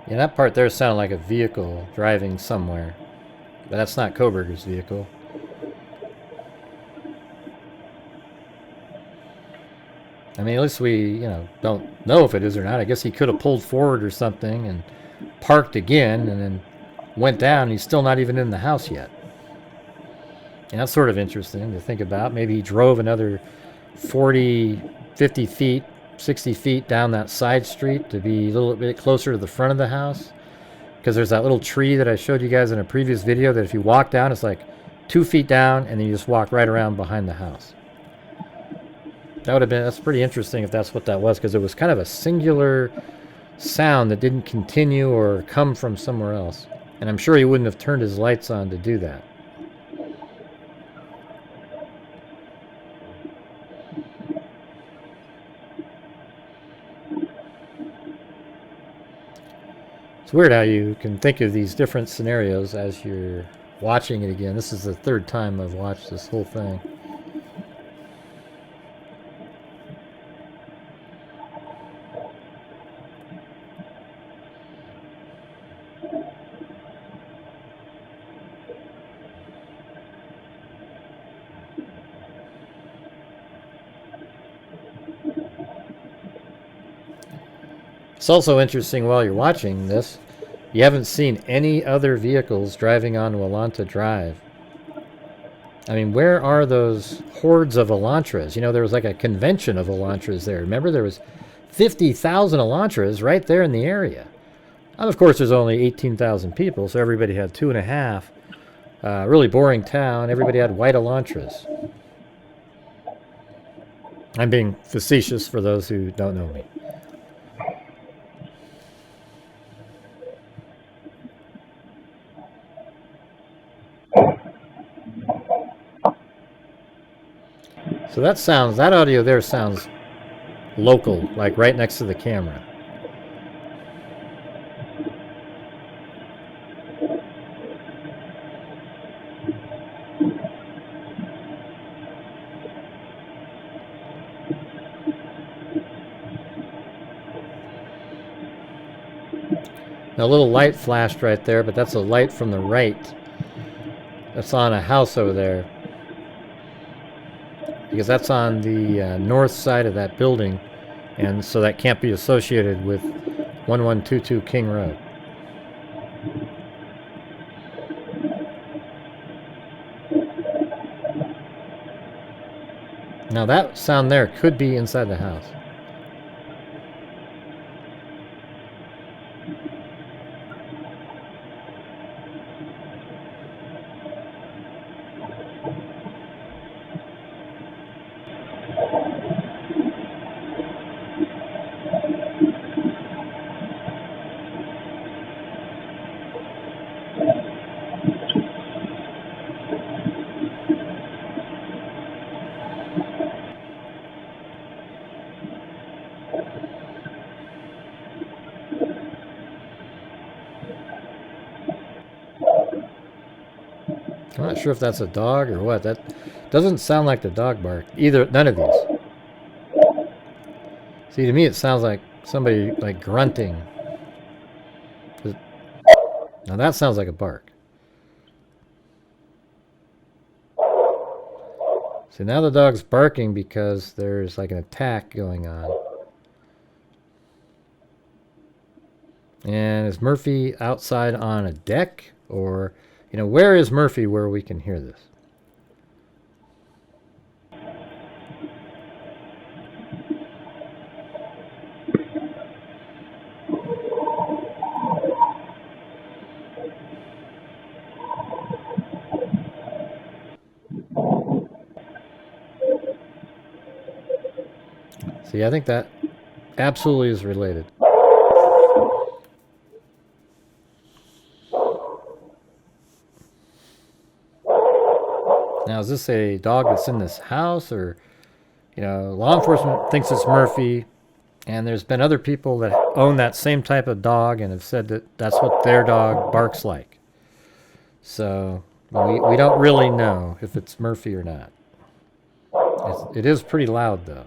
Speaker 1: Yeah, that part there sounded like a vehicle driving somewhere. But that's not Koberger's vehicle. I mean, at least we, don't know if it is or not. I guess he could have pulled forward or something and parked again and then went down, and he's still not even in the house yet. And that's sort of interesting to think about. Maybe he drove another 40, 50 feet, 60 feet down that side street to be a little bit closer to the front of the house, because there's that little tree that I showed you guys in a previous video that if you walk down, it's like 2 feet down, and then you just walk right around behind the house. That's pretty interesting if that's what that was, because it was kind of a singular sound that didn't continue or come from somewhere else. And I'm sure he wouldn't have turned his lights on to do that. It's weird how you can think of these different scenarios as you're watching it again. This is the third time I've watched this whole thing. It's also interesting while you're watching this, you haven't seen any other vehicles driving onto Elantra Drive. I mean, where are those hordes of Elantras? There was like a convention of Elantras there. Remember, there was 50,000 Elantras right there in the area. And of course, there's only 18,000 people, so everybody had 2.5. Really boring town. Everybody had white Elantras. I'm being facetious for those who don't know me. So that audio there sounds local, like right next to the camera. Now, a little light flashed right there, but that's a light from the right. That's on a house over there. Because that's on the north side of that building. And so that can't be associated with 1122 King Road. Now that sound there could be inside the house. I'm not sure if that's a dog or what. That doesn't sound like the dog bark. Either, none of these. See, to me it sounds like somebody like grunting. Now that sounds like a bark. So now the dog's barking because there's like an attack going on. And is Murphy outside on a deck? Or, you know, where is Murphy where we can hear this? See, I think that absolutely is related. Now, is this a dog that's in this house, or, you know, law enforcement thinks it's Murphy, and there's been other people that own that same type of dog and have said that that's what their dog barks like. So we don't really know if it's Murphy or not. It is pretty loud, though.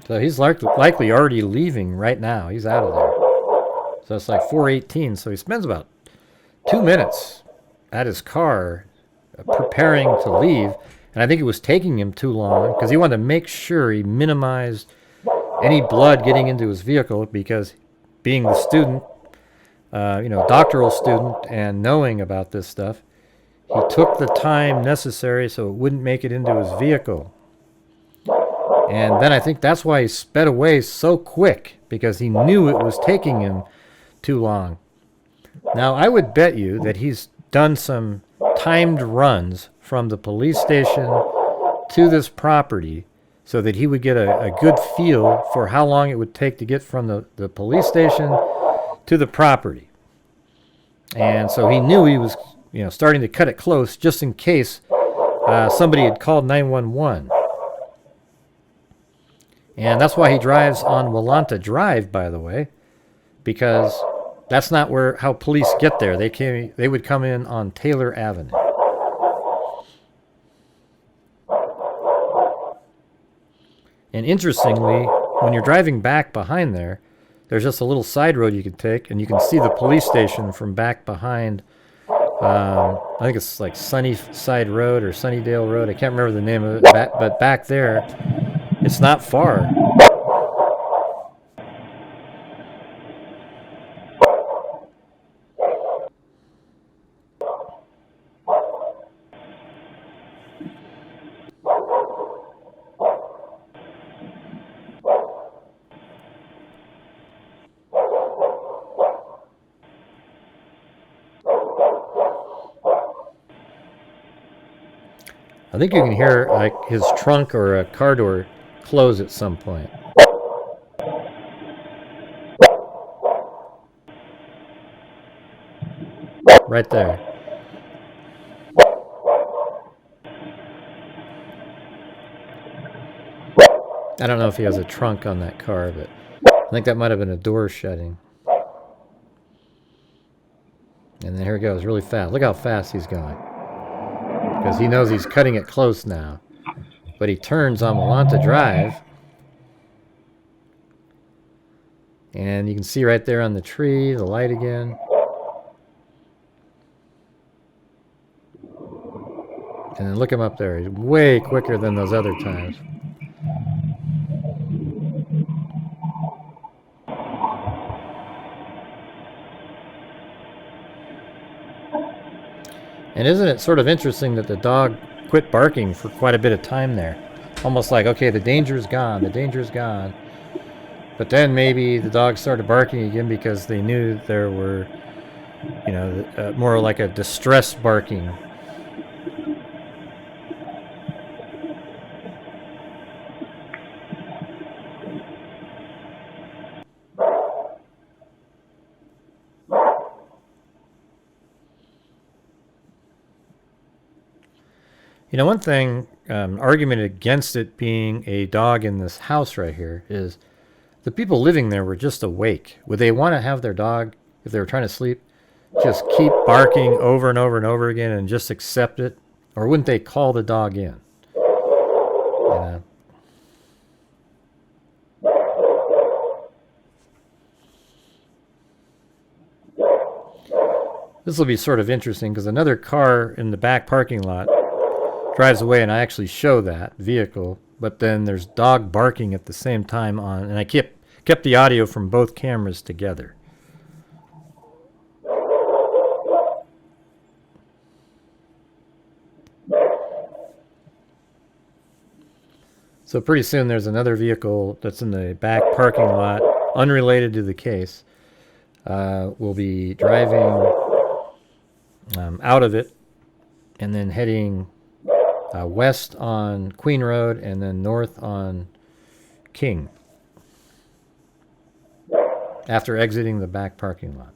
Speaker 1: So he's likely already leaving right now. He's out of there. So it's like 4:18. So he spends about 2 minutes at his car preparing to leave. And I think it was taking him too long because he wanted to make sure he minimized any blood getting into his vehicle, because being the student, you know, doctoral student, and knowing about this stuff, he took the time necessary so it wouldn't make it into his vehicle. And then I think that's why he sped away so quick, because he knew it was taking him too long. Now, I would bet you that he's done some timed runs from the police station to this property so that he would get a good feel for how long it would take to get from the police station to the property. And so he knew he was, you know, starting to cut it close just in case somebody had called 911. And that's why he drives on Walanta Drive, by the way, because that's not how police get there. They would come in on Taylor Avenue. And interestingly, when you're driving back behind there, there's just a little side road you can take, and you can see the police station from back behind. I think it's like Sunnyside Road or Sunnydale Road. I can't remember the name of it, but back there, it's not far. I think you can hear like his trunk or a car door close at some point. Right there. I don't know if he has a trunk on that car, but I think that might have been a door shutting. And then here he goes, really fast. Look how fast he's going. Because he knows he's cutting it close now. but he turns on Elantra Drive. And you can see right there on the tree, the light again. And then look him up there. He's way quicker than those other times. And isn't it sort of interesting that the dog quit barking for quite a bit of time there? Almost like, okay, the danger's gone, the danger's gone. But then maybe the dogs started barking again because they knew there were, you know, more like a distress barking. You know, one thing, argument against it being a dog in this house right here is the people living there were just awake. Would they want to have their dog, if they were trying to sleep, just keep barking over and over and over again and just accept it? Or wouldn't they call the dog in? You know? This will be sort of interesting because another car in the back parking lot drives away, and I actually show that vehicle, but then there's dog barking at the same time on, and I kept the audio from both cameras together. So pretty soon there's another vehicle that's in the back parking lot, unrelated to the case. We'll be driving out of it and then heading west on Queen Road and then north on King after exiting the back parking lot.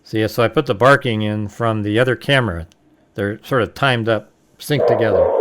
Speaker 1: So yeah, so I put the barking in from the other camera. They're sort of timed up, synced together.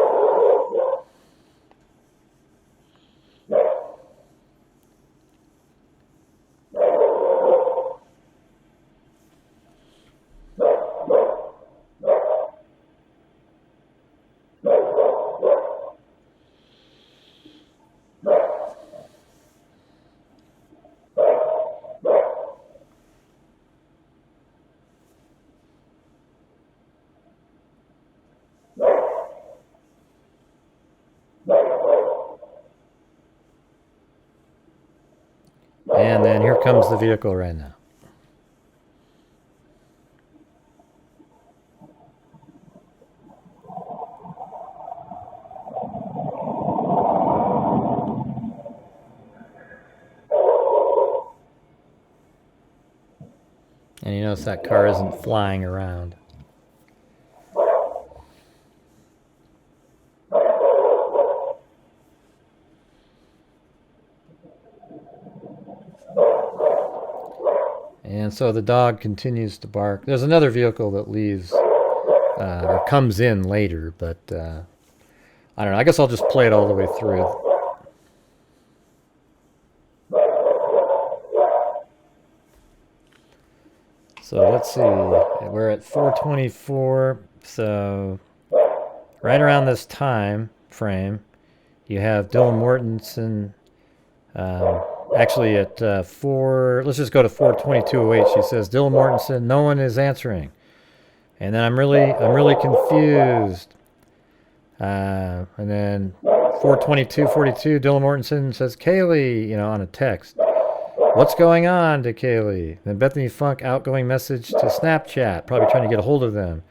Speaker 1: And then here comes the vehicle right now. And you notice that car isn't flying around. And so the dog continues to bark. There's another vehicle that leaves or comes in later, but I don't know. I guess I'll just play it all the way through. So let's see. We're at 4:24. So right around this time frame, you have Dylan Mortensen. Actually, at let's just go to 4:22:08. She says, "Dylan Mortensen, no one is answering," and then I'm really confused. And then 4:22:42, Dylan Mortensen says, "Kaylee," you know, on a text. "What's going on?" to Kaylee. Then Bethany Funk outgoing message to Snapchat, probably trying to get a hold of them.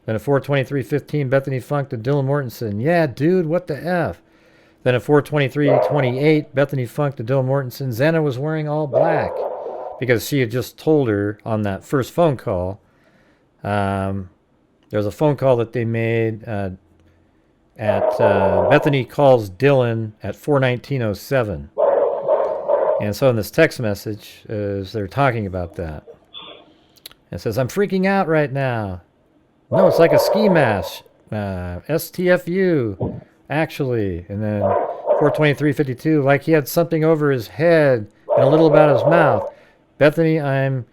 Speaker 1: Then at 4:23:15, Bethany Funk to Dylan Mortensen, "Yeah, dude, what the F?" Then at 4:23:28, Bethany Funk to Dylan Mortensen, "Xena was wearing all black," because she had just told her on that first phone call. There was a phone call that they made at Bethany calls Dylan at 4:19:07. And so in this text message, they're talking about that. It says, "I'm freaking out right now." No, it's like a ski mask. STFU, actually. And then 42352, like he had something over his head and a little about his mouth. Bethany, I'm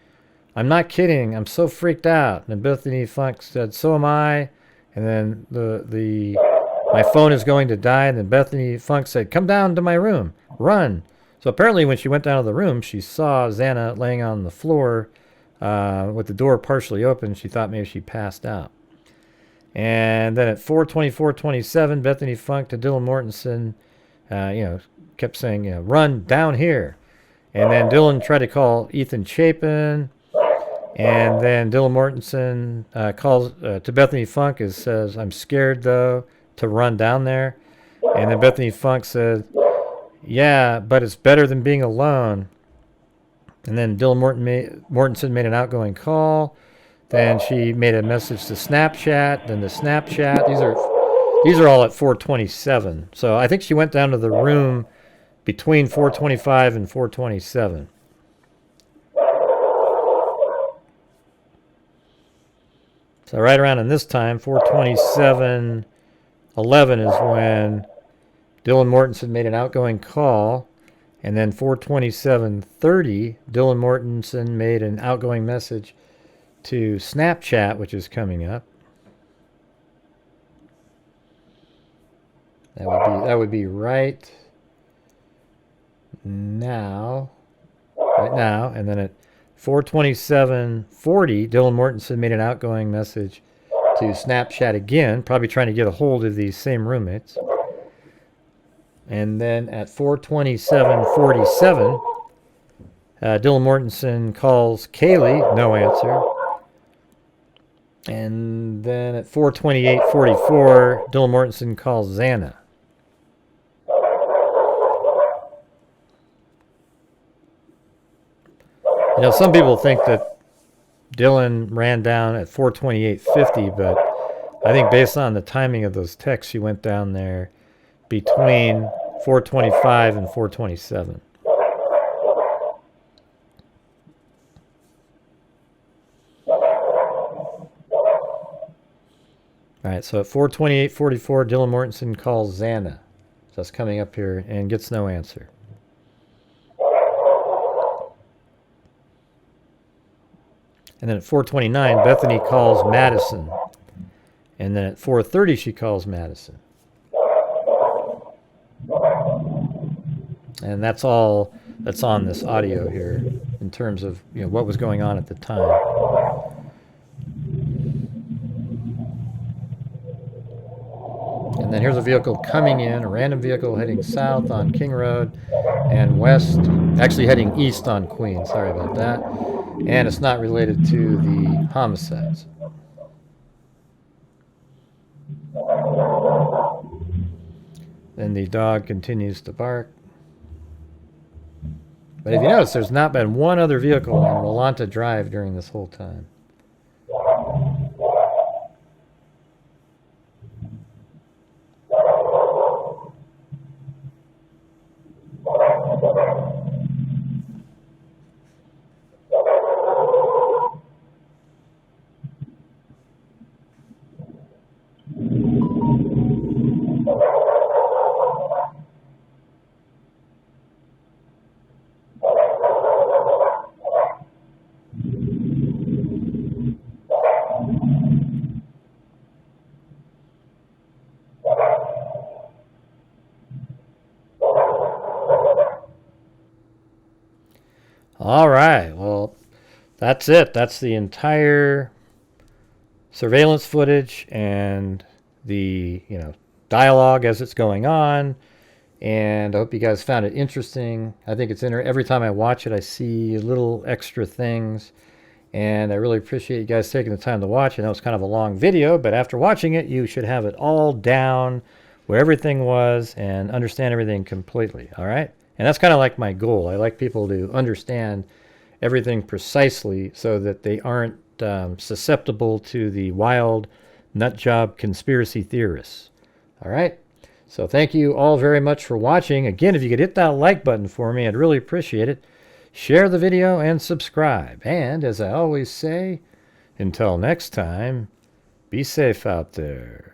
Speaker 1: not kidding. I'm so freaked out. And Bethany Funk said, so am I. And then my phone is going to die. And then Bethany Funk said, come down to my room. Run. So apparently when she went down to the room, she saw Xana laying on the floor with the door partially open. She thought maybe she passed out. And then at 4:24:27, Bethany Funk to Dylan Mortensen, kept saying, run down here. And then Dylan tried to call Ethan Chapin. And then Dylan Mortensen calls to Bethany Funk and says, I'm scared, though, to run down there. And then Bethany Funk said, yeah, but it's better than being alone. And then Dylan Mortensen made an outgoing call. Then she made a message to Snapchat. Then the Snapchat. These are all at 4:27. So I think she went down to the room between 4:25 and 4:27. So right around in this time, 4:27:11 is when Dylan Mortensen made an outgoing call. And then 4:27:30, Dylan Mortensen made an outgoing message to Snapchat, which is coming up. That would be right now. And then at 4:27:40, Dylan Mortensen made an outgoing message to Snapchat again, probably trying to get a hold of these same roommates. And then at 4:27:47, Dylan Mortensen calls Kaylee, no answer. And then at 4:28:44, Dylan Mortensen calls Xana. Some people think that Dylan ran down at 4:28:50, but I think based on the timing of those texts, she went down there between 4:25 and 4:27. All right, so at 4:28:44, Dylan Mortensen calls Xana. So that's coming up here and gets no answer. And then at 4:29, Bethany calls Madison. And then at 4:30, she calls Madison. And that's all that's on this audio here in terms of what was going on at the time. And then here's a vehicle coming in, a random vehicle heading south on King Road and west, actually heading east on Queen. Sorry about that. And it's not related to the homicides. Then the dog continues to bark. But if you notice, there's not been one other vehicle on Rolanta Drive during this whole time. All right, well, that's it. That's the entire surveillance footage and the dialogue as it's going on. And I hope you guys found it interesting. I think it's every time I watch it, I see little extra things. And I really appreciate you guys taking the time to watch. I know it's kind of a long video, but after watching it, you should have it all down where everything was and understand everything completely. All right? And that's kind of like my goal. I like people to understand everything precisely so that they aren't susceptible to the wild nutjob conspiracy theorists. All right? So thank you all very much for watching. Again, if you could hit that like button for me, I'd really appreciate it. Share the video and subscribe. And as I always say, until next time, Be safe out there.